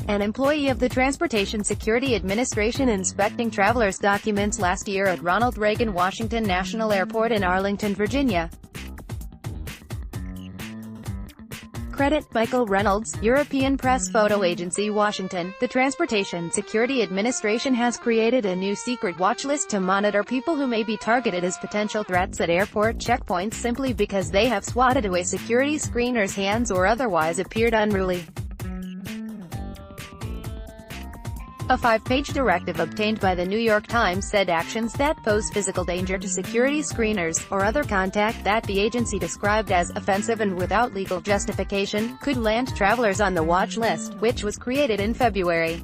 an employee of the Transportation Security Administration inspecting travelers' documents last year at Ronald Reagan Washington National Airport in Arlington, Virginia. CreditMichael Reynolds, European Pressphoto Agency, Washington. The Transportation Security Administration has created a new secret watch list to monitor people who may be targeted as potential threats at airport checkpoints simply because they have swatted away security screeners' hands or otherwise appeared unruly. A 5-page directive obtained by the New York Times said actions that pose physical danger to security screeners, or other contact that the agency described as offensive and without legal justification, could land travelers on the watch list, which was created in February.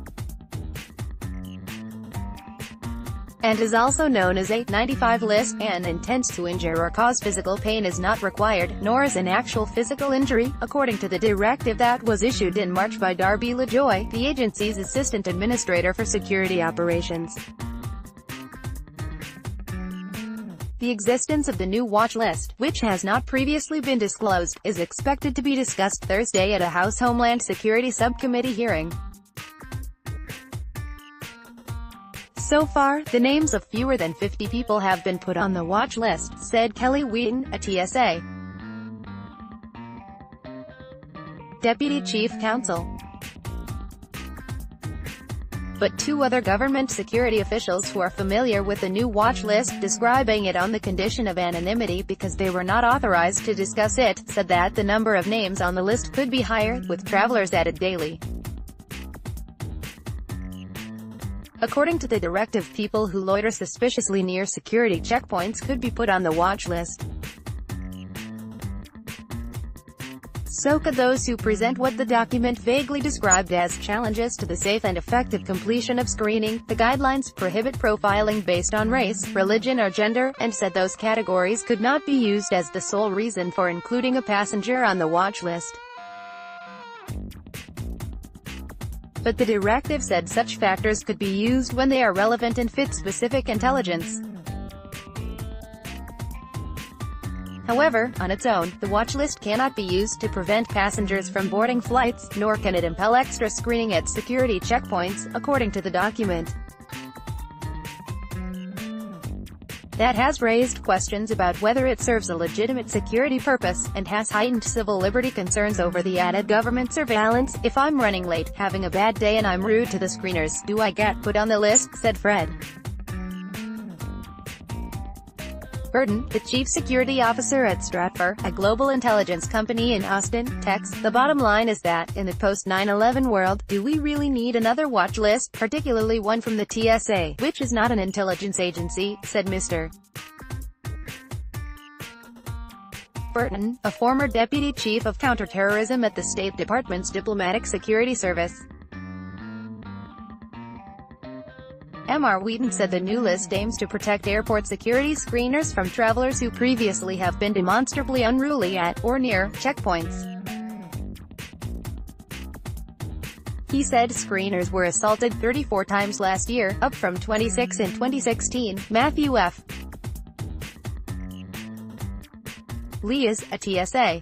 And is also known as a 95 list. An intent to injure or cause physical pain is not required, nor is an actual physical injury, according to the directive that was issued in March by Darby LaJoy, the agency's assistant administrator for security operations. The existence of the new watch list, which has not previously been disclosed, is expected to be discussed Thursday at a House Homeland Security Subcommittee hearing. So far, the names of fewer than 50 people have been put on the watch list, said Kelly Wheaton, a TSA Deputy Chief Counsel. But 2 other government security officials who are familiar with the new watch list, describing it on the condition of anonymity because they were not authorized to discuss it, said that the number of names on the list could be higher, with travelers added daily. According to the directive, people who loiter suspiciously near security checkpoints could be put on the watch list. So could those who present what the document vaguely described as challenges to the safe and effective completion of screening. The guidelines prohibit profiling based on race, religion or gender, and said those categories could not be used as the sole reason for including a passenger on the watch list. But the directive said such factors could be used when they are relevant and fit specific intelligence. However, on its own, the watch list cannot be used to prevent passengers from boarding flights, nor can it impel extra screening at security checkpoints, according to the document. That has raised questions about whether it serves a legitimate security purpose, and has heightened civil liberty concerns over the added government surveillance. If I'm running late, having a bad day and I'm rude to the screeners, do I get put on the list, said Fred Burton, the chief security officer at Stratfor, a global intelligence company in Austin, Texas. The bottom line is that, in the post-9/11 world, do we really need another watch list, particularly one from the TSA, which is not an intelligence agency, said Mr. Burton, a former deputy chief of counterterrorism at the State Department's Diplomatic Security Service. Mr. Wheaton said the new list aims to protect airport security screeners from travelers who previously have been demonstrably unruly at, or near, checkpoints. He said screeners were assaulted 34 times last year, up from 26 in 2016. Matthew F. Lee is a TSA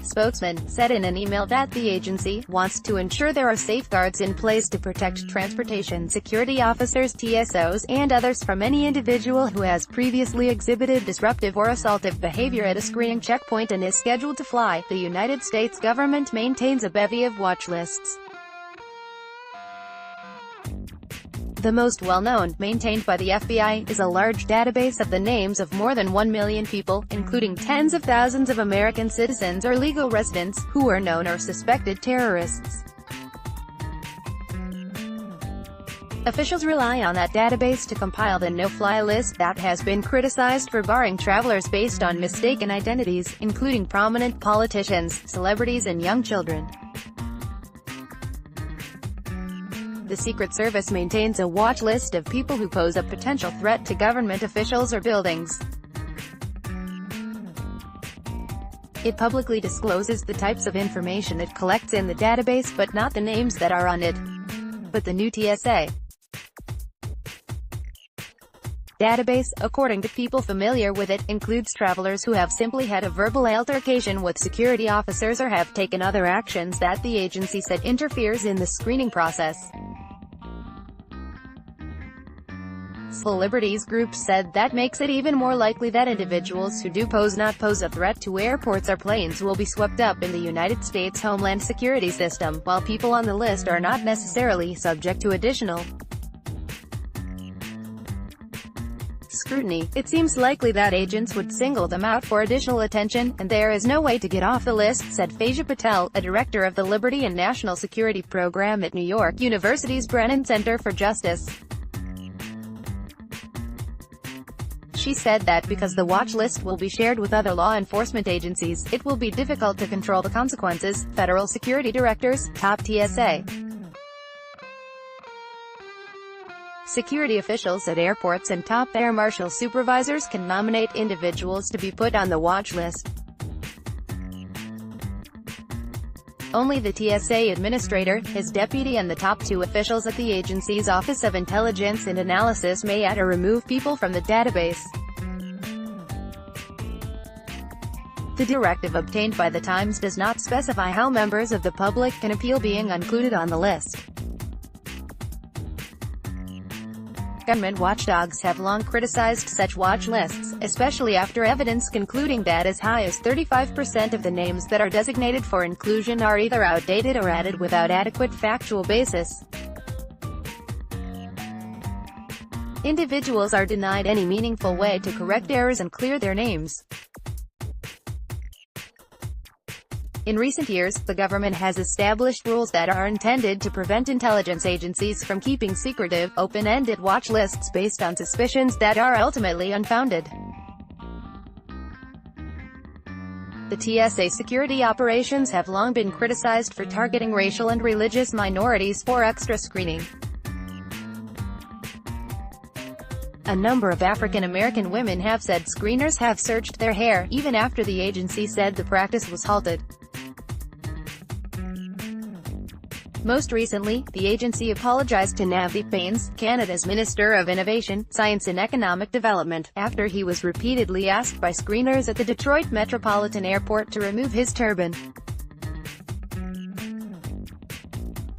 spokesman, said in an email that the agency wants to ensure there are safeguards in place to protect transportation security officers, TSOs, and others from any individual who has previously exhibited disruptive or assaultive behavior at a screening checkpoint and is scheduled to fly. The United States government maintains a bevy of watch lists. The most well-known, maintained by the FBI, is a large database of the names of more than 1 million people, including tens of thousands of American citizens or legal residents, who are known or suspected terrorists. Officials rely on that database to compile the no-fly list that has been criticized for barring travelers based on mistaken identities, including prominent politicians, celebrities and young children. The Secret Service maintains a watch list of people who pose a potential threat to government officials or buildings. It publicly discloses the types of information it collects in the database but not the names that are on it. But the new TSA database, according to people familiar with it, includes travelers who have simply had a verbal altercation with security officers or have taken other actions that the agency said interferes in the screening process. Civil liberties groups said that makes it even more likely that individuals who do not pose a threat to airports or planes will be swept up in the United States Homeland Security system, while people on the list are not necessarily subject to additional scrutiny. It seems likely that agents would single them out for additional attention, and there is no way to get off the list, said Faiza Patel, a director of the Liberty and National Security Program at New York University's Brennan Center for Justice. She said that because the watch list will be shared with other law enforcement agencies, it will be difficult to control the consequences. Federal security directors, top TSA security officials at airports and top air marshal supervisors can nominate individuals to be put on the watch list. Only the TSA administrator, his deputy and the top 2 officials at the agency's Office of Intelligence and Analysis may add or remove people from the database. The directive obtained by the Times does not specify how members of the public can appeal being included on the list. Government watchdogs have long criticized such watch lists, especially after evidence concluding that as high as 35% of the names that are designated for inclusion are either outdated or added without adequate factual basis. Individuals are denied any meaningful way to correct errors and clear their names. In recent years, the government has established rules that are intended to prevent intelligence agencies from keeping secretive, open-ended watch lists based on suspicions that are ultimately unfounded. The TSA security operations have long been criticized for targeting racial and religious minorities for extra screening. A number of African American women have said screeners have searched their hair, even after the agency said the practice was halted. Most recently, the agency apologized to Navdeep Bains, Canada's Minister of Innovation, Science and Economic Development, after he was repeatedly asked by screeners at the Detroit Metropolitan Airport to remove his turban.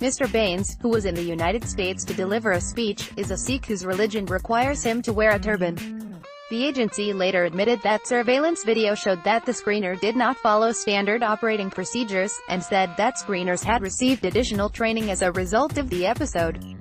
Mr. Bains, who was in the United States to deliver a speech, is a Sikh whose religion requires him to wear a turban. The agency later admitted that surveillance video showed that the screener did not follow standard operating procedures, and said that screeners had received additional training as a result of the episode.